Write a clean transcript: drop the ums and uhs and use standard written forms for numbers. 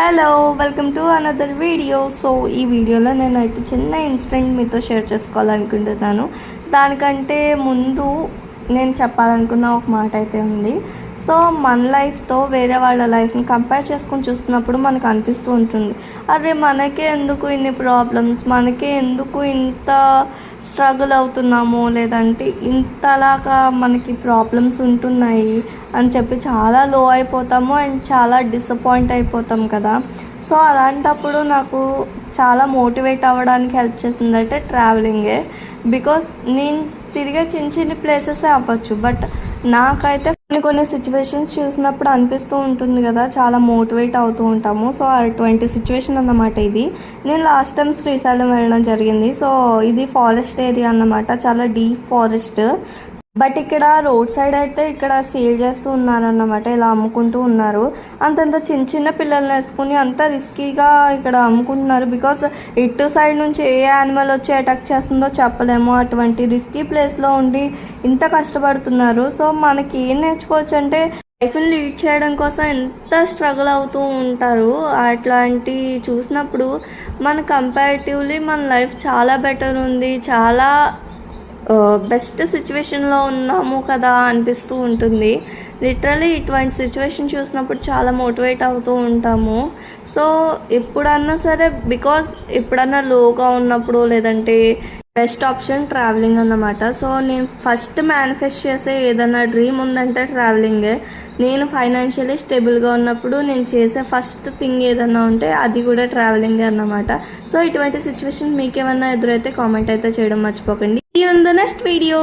Hello, welcome to another video. So ఈ వీడియోలో నేనైతే చిన్న ఇన్సిడెంట్ మీతో షేర్ చేసుకోవాలనుకుంటున్నాను. దానికంటే ముందు నేను చెప్పాలనుకున్న ఒక మాట అయితే ఉంది. సో మన లైఫ్తో వేరే వాళ్ళ లైఫ్ని కంపేర్ చేసుకొని చూస్తున్నప్పుడు మనకు అనిపిస్తూ ఉంటుంది, అరే మనకే ఎందుకు ఇన్ని ప్రాబ్లమ్స్, మనకే ఎందుకు ఇంత స్ట్రగుల్ అవుతున్నాము, లేదంటే ఇంతలాగా మనకి ప్రాబ్లమ్స్ ఉంటున్నాయి అని చెప్పి చాలా లో అయిపోతాము అండ్ చాలా డిసప్పాయింట్ అయిపోతాం కదా. సో అలాంటప్పుడు నాకు చాలా మోటివేట్ అవ్వడానికి హెల్ప్ చేసిందంటే ట్రావెలింగే. బికాస్ నేను తిరిగే చిన్న చిన్న ప్లేసెసే అవ్వచ్చు, బట్ నాకైతే కొన్ని సిచ్యువేషన్స్ చూసినప్పుడు అనిపిస్తూ ఉంటుంది కదా, చాలా మోటివేట్ అవుతూ ఉంటాము. సో అటువంటి సిచ్యువేషన్ అన్నమాట ఇది. నేను లాస్ట్ టైం శ్రీశైలం వెళ్ళడం జరిగింది. సో ఇది ఫారెస్ట్ ఏరియా అన్నమాట, చాలా డీప్ ఫారెస్ట్. బట్ ఇక్కడ రోడ్ సైడ్ అయితే ఇక్కడ సేల్ చేస్తూ ఉన్నారన్నమాట, ఇలా అమ్ముకుంటూ ఉన్నారు. అంతంత చిన్న చిన్న పిల్లల్ని వేసుకుని అంత రిస్కీగా ఇక్కడ అమ్ముకుంటున్నారు. బికాస్ ఇటు సైడ్ నుంచి ఏ యానిమల్ వచ్చి అటాక్ చేస్తుందో చెప్పలేము, అటువంటి రిస్కీ ప్లేస్లో ఉండి ఇంత కష్టపడుతున్నారు. సో మనకి ఏం నేర్చుకోవచ్చు అంటే, లైఫ్ని లీడ్ చేయడం కోసం ఎంత స్ట్రగుల్ అవుతూ ఉంటారు. అట్లాంటి చూసినప్పుడు మన కంపారిటివ్లీ మన లైఫ్ చాలా బెటర్ ఉంది, చాలా బెస్ట్ సిచ్యువేషన్లో ఉన్నాము కదా అనిపిస్తూ ఉంటుంది. లిటరలీ ఇటువంటి సిచ్యువేషన్ చూసినప్పుడు చాలా మోటివేట్ అవుతూ ఉంటాము. సో ఎప్పుడన్నా సరే, బికాస్ ఎప్పుడన్నా లోగా ఉన్నప్పుడు లేదంటే బెస్ట్ ఆప్షన్ ట్రావెలింగ్ అన్నమాట. సో నేను ఫస్ట్ మేనిఫెస్ట్ చేసే ఏదైనా డ్రీమ్ ఉందంటే ట్రావెలింగే. నేను ఫైనాన్షియలీ స్టేబుల్గా ఉన్నప్పుడు నేను చేసే ఫస్ట్ థింగ్ ఏదన్నా ఉంటే అది కూడా ట్రావెలింగే అన్నమాట. సో ఇటువంటి సిచ్యువేషన్ మీకేమన్నా ఎదురైతే కామెంట్ అయితే చేయడం మర్చిపోకండి. See you in the next video.